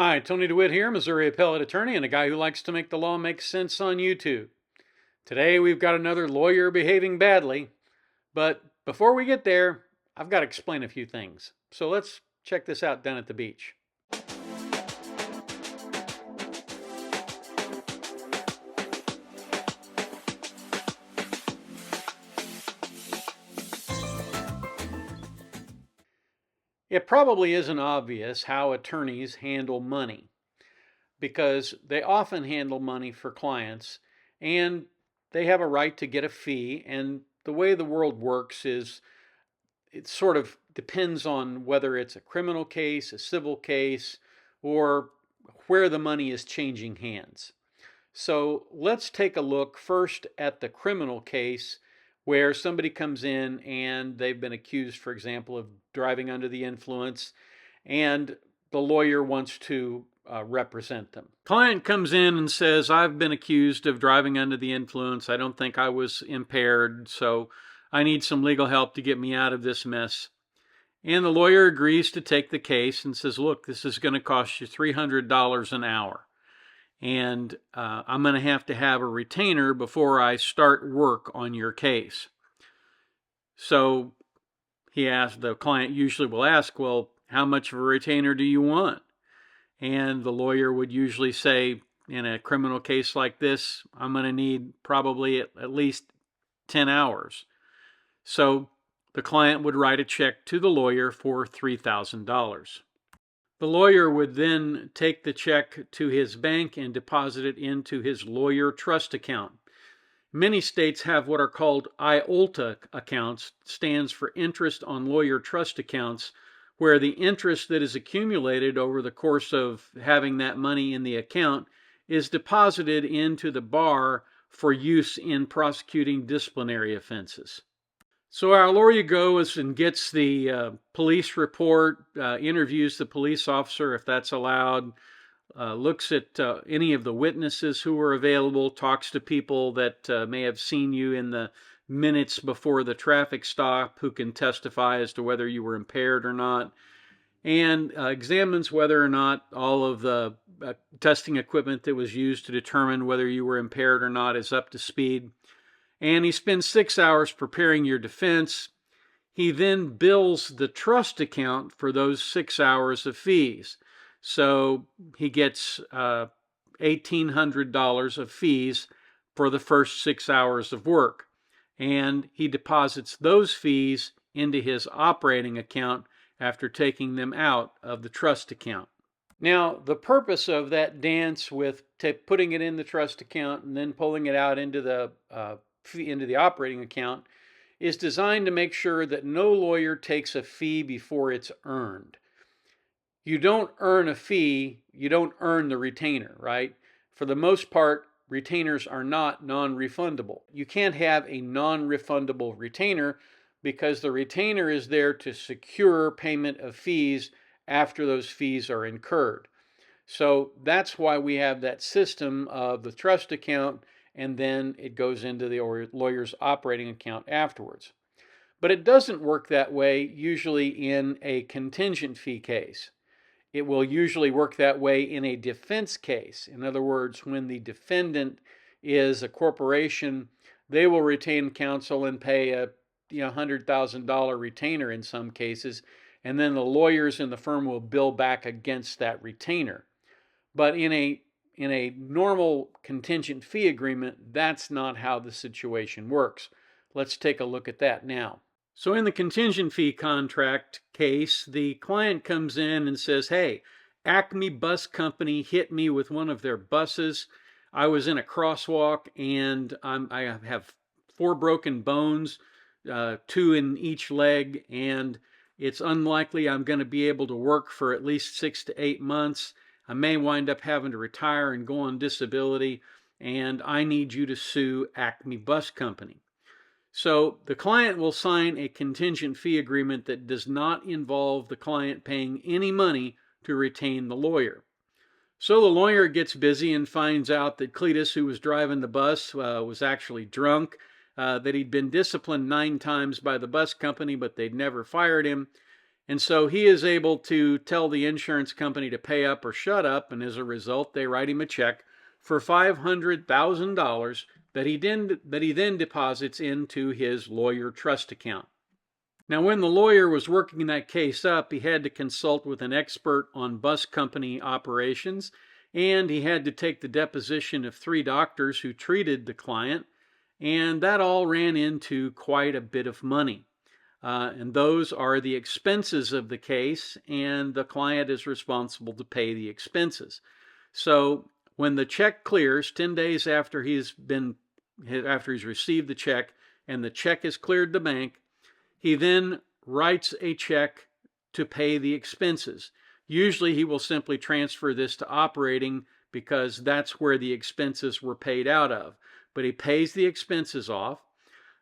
Hi, Tony DeWitt here, Missouri appellate attorney and a guy who likes to make the law make sense on YouTube. Today we've got another lawyer behaving badly, but before we get there, I've got to explain a few things. So let's check this out down at the beach. It probably isn't obvious how attorneys handle money because they often handle money for clients and they have a right to get a fee. And the way the world works is it sort of depends on whether it's a criminal case, a civil case, or where the money is changing hands. So let's take a look first at the criminal case where somebody comes in and they've been accused, for example, of driving under the influence, and the lawyer wants to represent them. Client comes in and says, I've been accused of driving under the influence. I don't think I was impaired, so I need some legal help to get me out of this mess. And the lawyer agrees to take the case and says, look, this is going to cost you $300 an hour. And I'm going to have a retainer before I start work on your case. So the client usually will ask, well, how much of a retainer do you want? And the lawyer would usually say, in a criminal case like this, I'm going to need probably at least 10 hours. So the client would write a check to the lawyer for $3,000. The lawyer would then take the check to his bank and deposit it into his lawyer trust account. Many states have what are called IOLTA accounts, stands for Interest on Lawyer Trust Accounts, where the interest that is accumulated over the course of having that money in the account is deposited into the bar for use in prosecuting disciplinary offenses. So our lawyer goes and gets the police report, interviews the police officer if that's allowed, looks at any of the witnesses who are available, talks to people that may have seen you in the minutes before the traffic stop who can testify as to whether you were impaired or not, and examines whether or not all of the testing equipment that was used to determine whether you were impaired or not is up to speed. And he spends 6 hours preparing your defense. He then bills the trust account for those 6 hours of fees. So he gets $1,800 of fees for the first 6 hours of work. And he deposits those fees into his operating account after taking them out of the trust account. Now, the purpose of that dance with putting it in the trust account and then pulling it out into the operating account is designed to make sure that no lawyer takes a fee before it's earned. You don't earn a fee, you don't earn the retainer, right? For the most part, retainers are not non-refundable. You can't have a non-refundable retainer because the retainer is there to secure payment of fees after those fees are incurred. So that's why we have that system of the trust account, and then it goes into the lawyer's operating account afterwards. But it doesn't work that way usually in a contingent fee case. It will usually work that way in a defense case. In other words, when the defendant is a corporation, they will retain counsel and pay a $100,000 retainer in some cases, and then the lawyers in the firm will bill back against that retainer. But in a normal contingent fee agreement, that's not how the situation works. Let's take a look at that now. So in the contingent fee contract case, the client comes in and says, hey, Acme Bus Company hit me with one of their buses. I was in a crosswalk and I have 4 broken bones, 2 in each leg, and it's unlikely I'm going to be able to work for at least 6 to 8 months. I may wind up having to retire and go on disability, and I need you to sue Acme Bus Company. So the client will sign a contingent fee agreement that does not involve the client paying any money to retain the lawyer. So the lawyer gets busy and finds out that Cletus, who was driving the bus, was actually drunk, that he'd been disciplined 9 times by the bus company, but they'd never fired him, And so he is able to tell the insurance company to pay up or shut up, and as a result, they write him a check for $500,000 that he then deposits into his lawyer trust account. Now, when the lawyer was working that case up, he had to consult with an expert on bus company operations, and he had to take the deposition of 3 doctors who treated the client, and that all ran into quite a bit of money. And those are the expenses of the case, and the client is responsible to pay the expenses. So when the check clears, 10 days after he's received the check and the check has cleared the bank, he then writes a check to pay the expenses. Usually he will simply transfer this to operating because that's where the expenses were paid out of. But he pays the expenses off.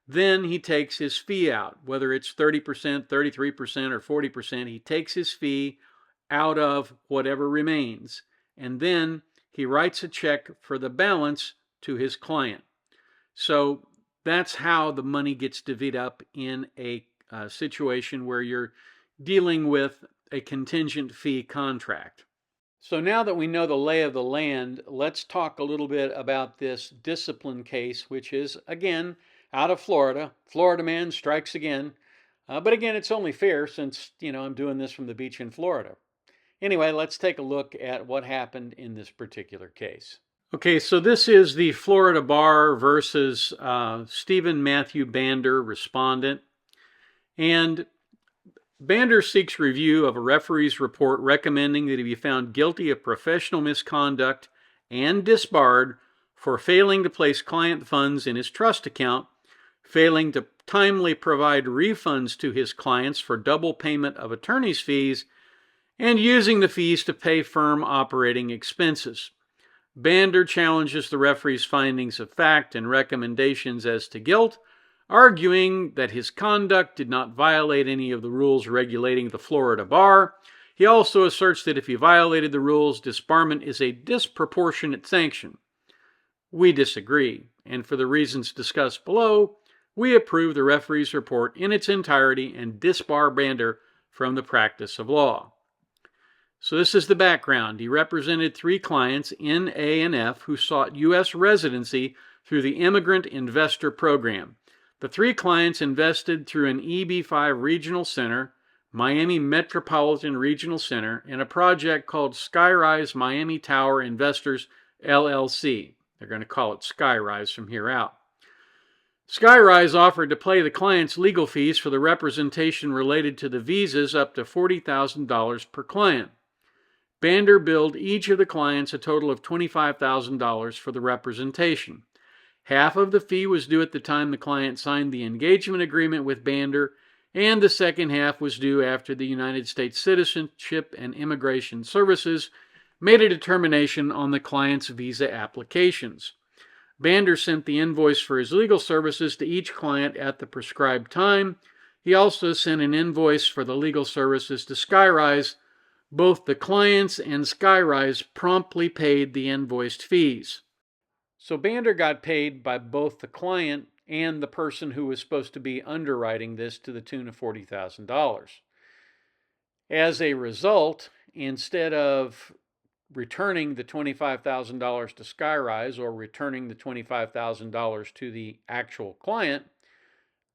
Then he takes his fee out, whether it's 30%, 33%, or 40%. He takes his fee out of whatever remains. And then he writes a check for the balance to his client. So that's how the money gets divvied up in a situation where you're dealing with a contingent fee contract. So now that we know the lay of the land, let's talk a little bit about this discipline case, which is, again, out of Florida. Florida man strikes again. But again, it's only fair since, I'm doing this from the beach in Florida. Anyway, let's take a look at what happened in this particular case. Okay, so this is the Florida Bar versus Stephen Matthew Bander, respondent. And Bander seeks review of a referee's report recommending that he be found guilty of professional misconduct and disbarred for failing to place client funds in his trust account, failing to timely provide refunds to his clients for double payment of attorney's fees, and using the fees to pay firm operating expenses. Bander challenges the referee's findings of fact and recommendations as to guilt, arguing that his conduct did not violate any of the rules regulating the Florida Bar. He also asserts that if he violated the rules, disbarment is a disproportionate sanction. We disagree, and for the reasons discussed below, we approve the referee's report in its entirety and disbar Bander from the practice of law. So this is the background. He represented 3 clients, N, A, and F, who sought U.S. residency through the Immigrant Investor Program. The 3 clients invested through an EB-5 regional center, Miami Metropolitan Regional Center, and a project called Skyrise Miami Tower Investors, LLC. They're going to call it Skyrise from here out. Skyrise offered to pay the clients legal fees for the representation related to the visas up to $40,000 per client. Bander billed each of the clients a total of $25,000 for the representation. Half of the fee was due at the time the client signed the engagement agreement with Bander, and the second half was due after the United States Citizenship and Immigration Services made a determination on the client's visa applications. Bander sent the invoice for his legal services to each client at the prescribed time. He also sent an invoice for the legal services to Skyrise. Both the clients and Skyrise promptly paid the invoiced fees. So Bander got paid by both the client and the person who was supposed to be underwriting this to the tune of $40,000. As a result, instead of returning the $25,000 to Skyrise or returning the $25,000 to the actual client,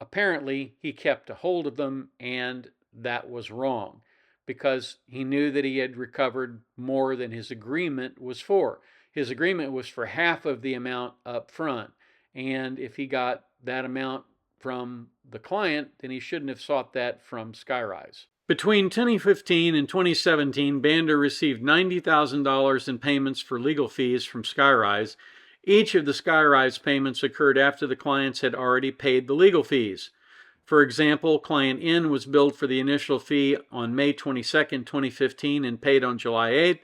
apparently he kept a hold of them, and that was wrong because he knew that he had recovered more than his agreement was for. His agreement was for half of the amount up front, and if he got that amount from the client, then he shouldn't have sought that from Skyrise. Between 2015 and 2017, Bander received $90,000 in payments for legal fees from Skyrise. Each of the Skyrise payments occurred after the clients had already paid the legal fees. For example, client N was billed for the initial fee on May 22, 2015 and paid on July 8th.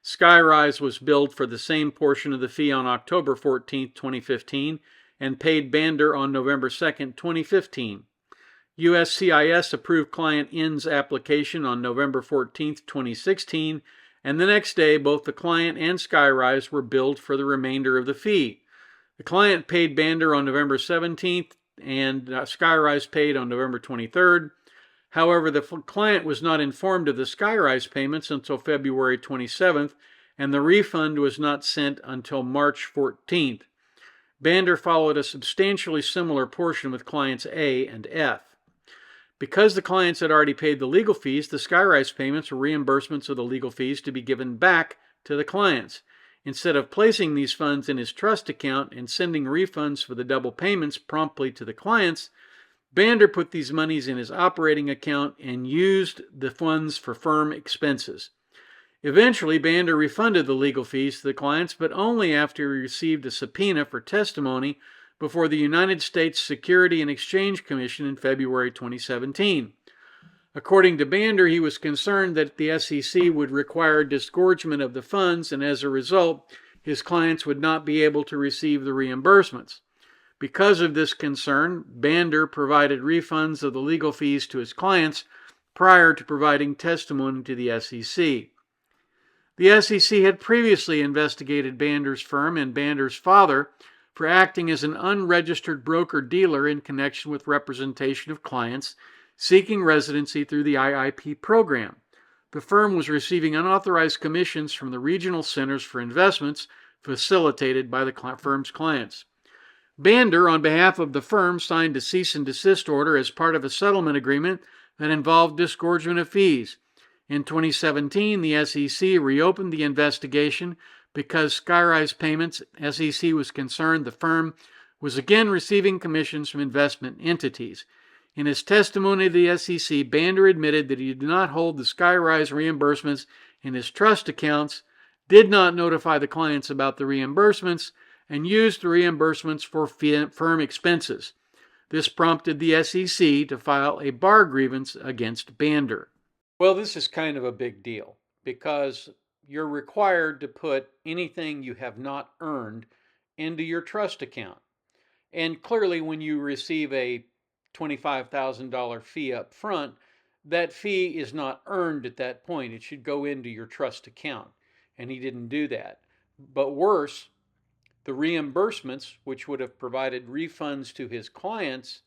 Skyrise was billed for the same portion of the fee on October 14, 2015 and paid Bander on November 2, 2015. USCIS approved client N's application on November 14, 2016, and the next day both the client and Skyrise were billed for the remainder of the fee. The client paid Bander on November 17th and Skyrise paid on November 23rd. However, the client was not informed of the Skyrise payments until February 27th, and the refund was not sent until March 14th. Bander followed a substantially similar portion with clients A and F. Because the clients had already paid the legal fees, the Skyrise payments were reimbursements of the legal fees to be given back to the clients. Instead of placing these funds in his trust account and sending refunds for the double payments promptly to the clients, Bander put these monies in his operating account and used the funds for firm expenses. Eventually, Bander refunded the legal fees to the clients, but only after he received a subpoena for testimony before the United States Security and Exchange Commission in February 2017. According to Bander, he was concerned that the SEC would require disgorgement of the funds, and as a result, his clients would not be able to receive the reimbursements. Because of this concern, Bander provided refunds of the legal fees to his clients prior to providing testimony to the SEC. The SEC had previously investigated Bander's firm and Bander's father for acting as an unregistered broker-dealer in connection with representation of clients seeking residency through the IIP program. The firm was receiving unauthorized commissions from the regional centers for investments facilitated by the firm's clients. Bander, on behalf of the firm, signed a cease and desist order as part of a settlement agreement that involved disgorgement of fees. In 2017, the SEC reopened the investigation because Skyrise Payments, SEC was concerned the firm was again receiving commissions from investment entities. In his testimony to the SEC, Bander admitted that he did not hold the Skyrise reimbursements in his trust accounts, did not notify the clients about the reimbursements, and used the reimbursements for firm expenses. This prompted the SEC to file a bar grievance against Bander. Well, this is kind of a big deal because you're required to put anything you have not earned into your trust account. And clearly, when you receive a $25,000 fee up front, that fee is not earned at that point. It should go into your trust account. And he didn't do that. But worse, the reimbursements, which would have provided refunds to his clients,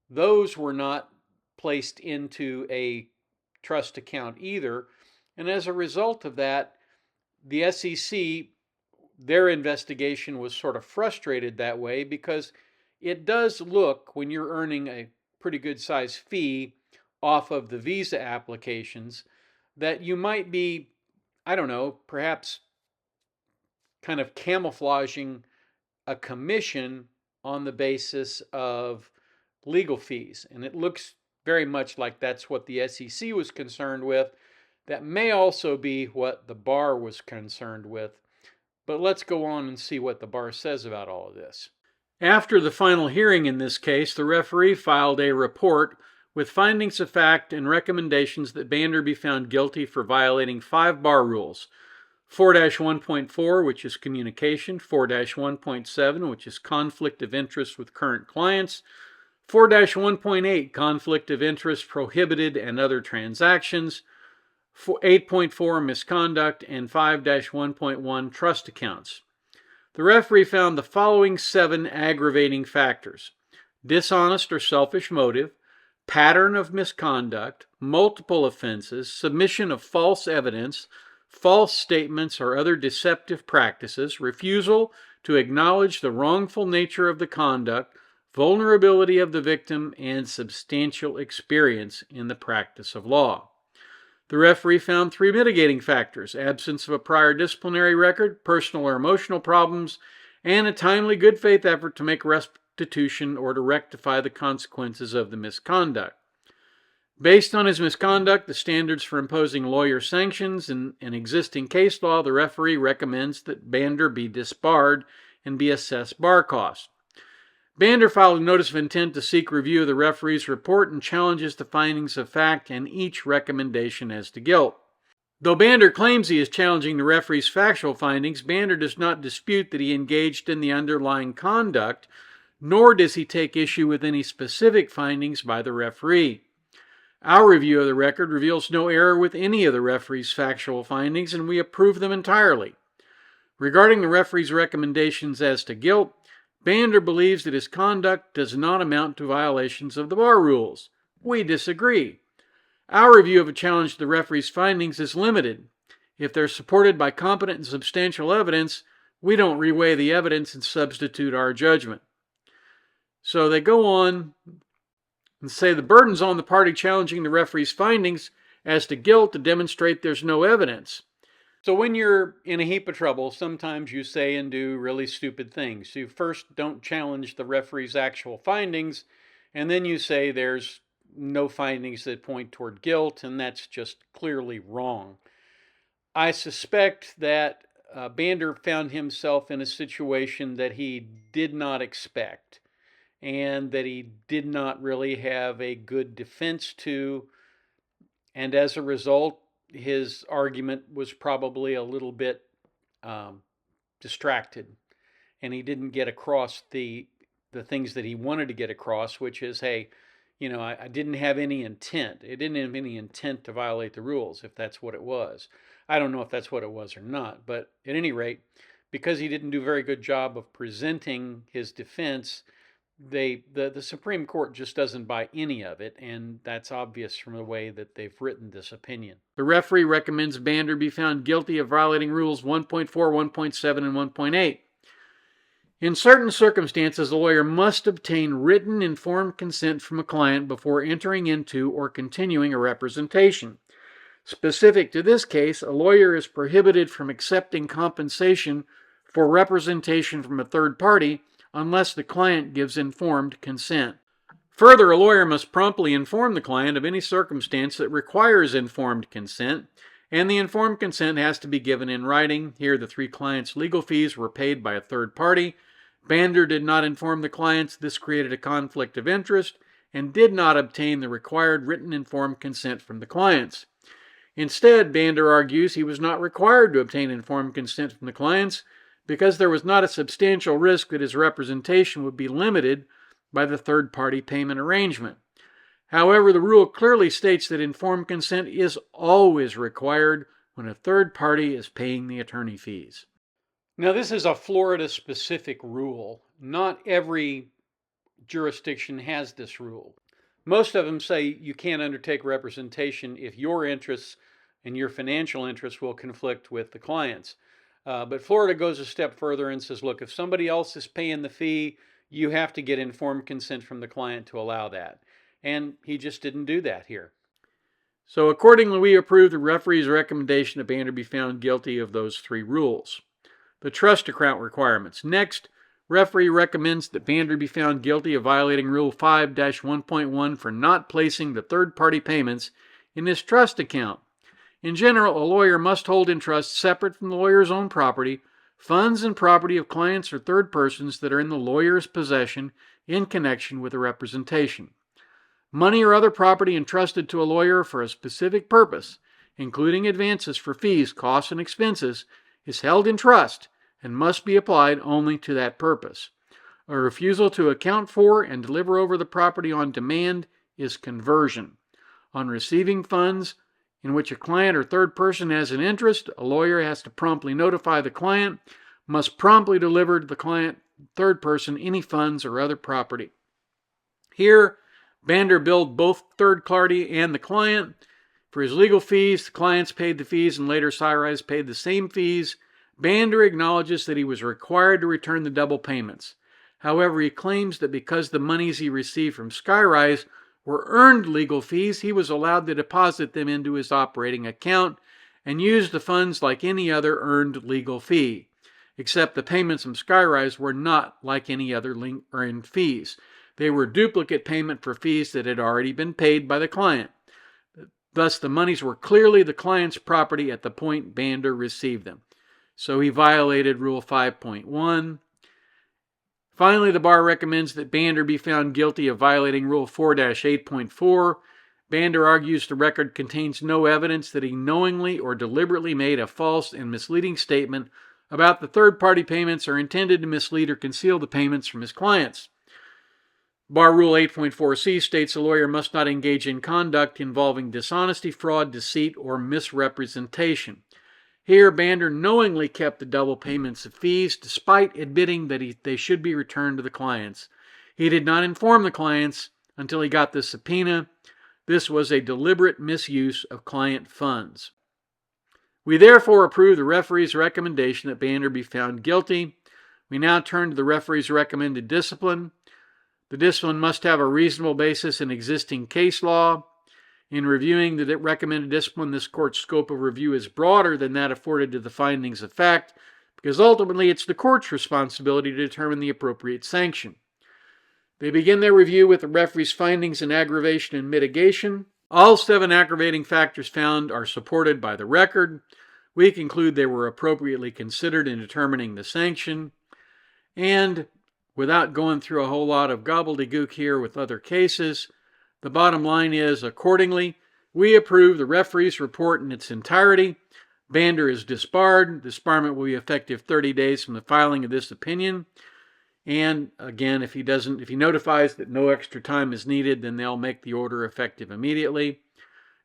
those were not placed into a trust account either. And as a result of that, the SEC, their investigation was sort of frustrated that way because it does look, when you're earning a pretty good size fee off of the visa applications, that you might be, I don't know, perhaps kind of camouflaging a commission on the basis of legal fees. And it looks very much like that's what the SEC was concerned with. That may also be what the bar was concerned with. But let's go on and see what the bar says about all of this. After the final hearing in this case, the referee filed a report with findings of fact and recommendations that Bander be found guilty for violating 5 bar rules. 4-1.4, which is communication, 4-1.7, which is conflict of interest with current clients, 4-1.8, conflict of interest prohibited and other transactions, 8.4, misconduct, and 5-1.1, trust accounts. The referee found the following 7 aggravating factors: dishonest or selfish motive, pattern of misconduct, multiple offenses, submission of false evidence, false statements or other deceptive practices, refusal to acknowledge the wrongful nature of the conduct, vulnerability of the victim, and substantial experience in the practice of law. The referee found 3 mitigating factors: absence of a prior disciplinary record, personal or emotional problems, and a timely good faith effort to make restitution or to rectify the consequences of the misconduct. Based on his misconduct, the standards for imposing lawyer sanctions, and an existing case law, the referee recommends that Bander be disbarred and be assessed bar costs. Bander filed a notice of intent to seek review of the referee's report and challenges the findings of fact and each recommendation as to guilt. Though Bander claims he is challenging the referee's factual findings, Bander does not dispute that he engaged in the underlying conduct, nor does he take issue with any specific findings by the referee. Our review of the record reveals no error with any of the referee's factual findings, and we approve them entirely. Regarding the referee's recommendations as to guilt, Bander believes that his conduct does not amount to violations of the bar rules. We disagree. Our review of a challenge to the referee's findings is limited. If they're supported by competent and substantial evidence, we don't reweigh the evidence and substitute our judgment. So they go on and say the burden's on the party challenging the referee's findings as to guilt to demonstrate there's no evidence. So when you're in a heap of trouble, sometimes you say and do really stupid things. You first don't challenge the referee's actual findings, and then you say there's no findings that point toward guilt, and that's just clearly wrong. I suspect that Bander found himself in a situation that he did not expect, and that he did not really have a good defense to, and as a result, his argument was probably a little bit distracted, and he didn't get across the things that he wanted to get across, which is, hey, I didn't have any intent. It didn't have any intent to violate the rules, if that's what it was. I don't know if that's what it was or not, but at any rate, because he didn't do a very good job of presenting his defense, the Supreme Court just doesn't buy any of it, and that's obvious from the way that they've written this opinion. The referee recommends Bander be found guilty of violating rules 1.4, 1.7, and 1.8. In certain circumstances, a lawyer must obtain written informed consent from a client before entering into or continuing a representation. Specific to this case, a lawyer is prohibited from accepting compensation for representation from a third party unless the client gives informed consent. Further, a lawyer must promptly inform the client of any circumstance that requires informed consent, and the informed consent has to be given in writing. Here, the three clients' legal fees were paid by a third party. Bander did not inform the clients. This created a conflict of interest and did not obtain the required written informed consent from the clients. Instead, Bander argues he was not required to obtain informed consent from the clients because there was not a substantial risk that his representation would be limited by the third-party payment arrangement. However, the rule clearly states that informed consent is always required when a third party is paying the attorney fees. Now, this is a Florida-specific rule. Not every jurisdiction has this rule. Most of them say you can't undertake representation if your interests and your financial interests will conflict with the client's. But Florida goes a step further and says, look, if somebody else is paying the fee, you have to get informed consent from the client to allow that. And he just didn't do that here. So accordingly, we approve the referee's recommendation that Bander be found guilty of those three rules. The trust account requirements. Next, referee recommends that Bander be found guilty of violating Rule 5-1.1 for not placing the third-party payments in his trust account. In general, a lawyer must hold in trust, separate from the lawyer's own property, funds and property of clients or third persons that are in the lawyer's possession in connection with a representation. Money or other property entrusted to a lawyer for a specific purpose, including advances for fees, costs, and expenses, is held in trust and must be applied only to that purpose. A refusal to account for and deliver over the property on demand is conversion. On receiving funds in which a client or third person has an interest, a lawyer has to promptly notify the client, must promptly deliver to the client, third person, any funds or other property. Here, Bander billed both third party and the client for his legal fees. The clients paid the fees, and later Skyrise paid the same fees. Bander acknowledges that he was required to return the double payments. However, he claims that because the monies he received from Skyrise were earned legal fees, he was allowed to deposit them into his operating account and use the funds like any other earned legal fee, except the payments from Skyrise were not like any other earned fees. They were duplicate payment for fees that had already been paid by the client. Thus, the monies were clearly the client's property at the point Bander received them. So he violated Rule 5.1. Finally, the bar recommends that Bander be found guilty of violating Rule 4-8.4. Bander argues the record contains no evidence that he knowingly or deliberately made a false and misleading statement about the third-party payments or intended to mislead or conceal the payments from his clients. Bar Rule 8.4c states a lawyer must not engage in conduct involving dishonesty, fraud, deceit, or misrepresentation. Here, Bander knowingly kept the double payments of fees despite admitting that they should be returned to the clients. He did not inform the clients until he got the subpoena. This was a deliberate misuse of client funds. We therefore approve the referee's recommendation that Bander be found guilty. We now turn to the referee's recommended discipline. The discipline must have a reasonable basis in existing case law. In reviewing the recommended discipline, this court's scope of review is broader than that afforded to the findings of fact, because ultimately it's the court's responsibility to determine the appropriate sanction. They begin their review with the referee's findings in aggravation and mitigation. All 7 aggravating factors found are supported by the record. We conclude they were appropriately considered in determining the sanction. And without going through a whole lot of gobbledygook here with other cases, the bottom line is, accordingly, we approve the referee's report in its entirety. Bander is disbarred. Disbarment will be effective 30 days from the filing of this opinion. And again, if he notifies that no extra time is needed, then they'll make the order effective immediately.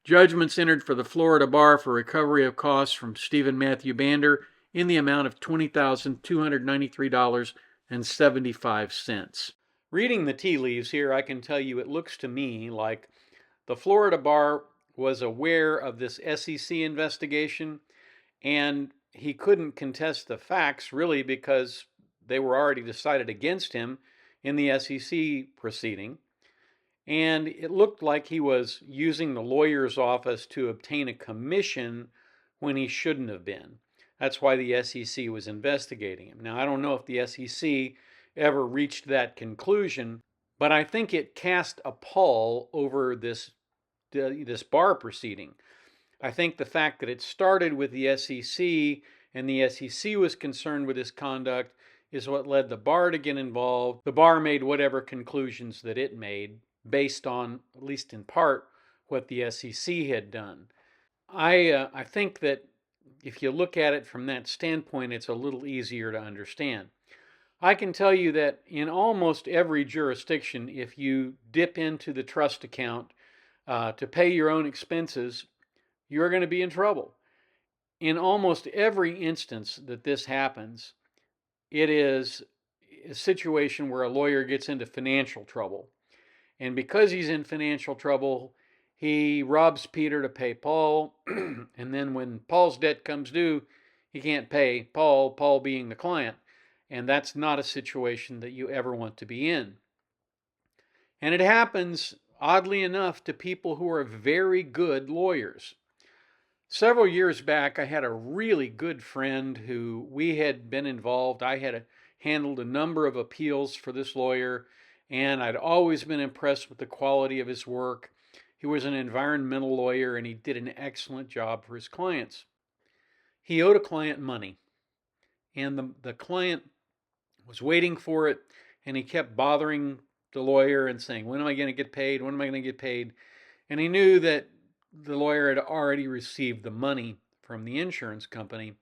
Judgments entered for the Florida Bar for recovery of costs from Stephen Matthew Bander in the amount of $20,293.75. Reading the tea leaves here, I can tell you it looks to me like the Florida Bar was aware of this SEC investigation, and he couldn't contest the facts really because they were already decided against him in the SEC proceeding. And it looked like he was using the lawyer's office to obtain a commission when he shouldn't have been. That's why the SEC was investigating him. Now, I don't know if the SEC ever reached that conclusion, but I think it cast a pall over this bar proceeding. I think the fact that it started with the SEC and the SEC was concerned with his conduct is what led the bar to get involved. The bar made whatever conclusions that it made based on, at least in part, what the SEC had done. I think that if you look at it from that standpoint, it's a little easier to understand. I can tell you that in almost every jurisdiction, if you dip into the trust account to pay your own expenses, you're going to be in trouble. In almost every instance that this happens, it is a situation where a lawyer gets into financial trouble. And because he's in financial trouble, he robs Peter to pay Paul. And then when Paul's debt comes due, he can't pay Paul being the client. And that's not a situation that you ever want to be in. And it happens, oddly enough, to people who are very good lawyers. Several years back, I had a really good friend who we had been involved. I had handled a number of appeals for this lawyer, and I'd always been impressed with the quality of his work. He was an environmental lawyer, and he did an excellent job for his clients. He owed a client money, and the client was waiting for it, and he kept bothering the lawyer and saying, when am I going to get paid? When am I going to get paid? And he knew that the lawyer had already received the money from the insurance company,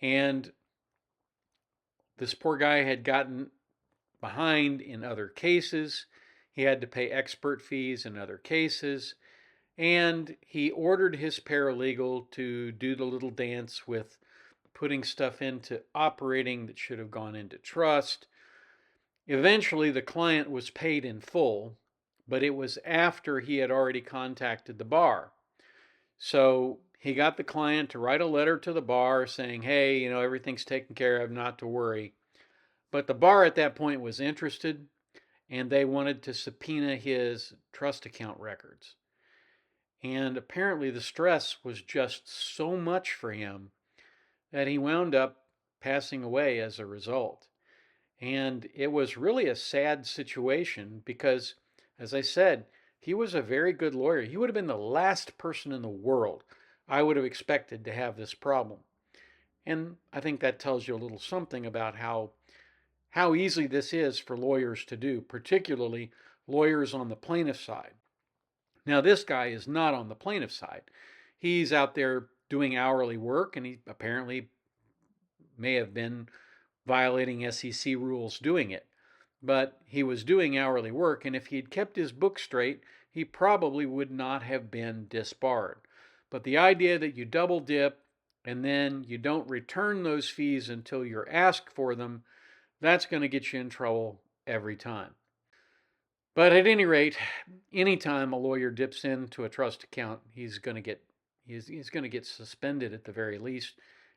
and this poor guy had gotten behind in other cases. He had to pay expert fees in other cases, and he ordered his paralegal to do the little dance with putting stuff into operating that should have gone into trust. Eventually, the client was paid in full, but it was after he had already contacted the bar. So he got the client to write a letter to the bar saying, hey, everything's taken care of, not to worry. But the bar at that point was interested, and they wanted to subpoena his trust account records. And apparently the stress was just so much for him that he wound up passing away as a result. And it was really a sad situation because, as I said, he was a very good lawyer. He would have been the last person in the world I would have expected to have this problem. And I think that tells you a little something about how easy this is for lawyers to do, particularly lawyers on the plaintiff side. Now, this guy is not on the plaintiff side. He's out there doing hourly work, and he apparently may have been violating SEC rules doing it. But he was doing hourly work, and if he'd kept his book straight, he probably would not have been disbarred. But the idea that you double dip and then you don't return those fees until you're asked for them, that's going to get you in trouble every time. But at any rate, anytime a lawyer dips into a trust account, he's going to get suspended at the very least,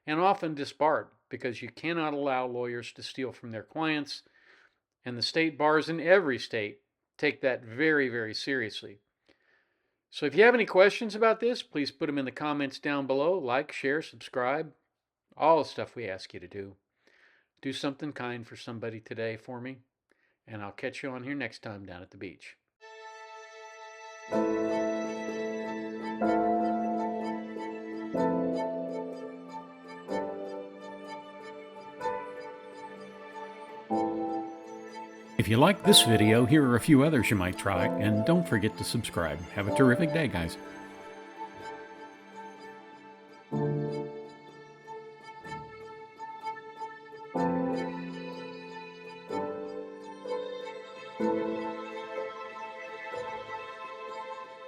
and often disbarred, because you cannot allow lawyers to steal from their clients, and the state bars in every state take that very, very seriously. So if you have any questions about this, please put them in the comments down below. Like, share, subscribe, all the stuff we ask you to do. Do something kind for somebody today for me, and I'll catch you on here next time down at the beach. If you like this video, here are a few others you might try, and don't forget to subscribe. Have a terrific day, guys.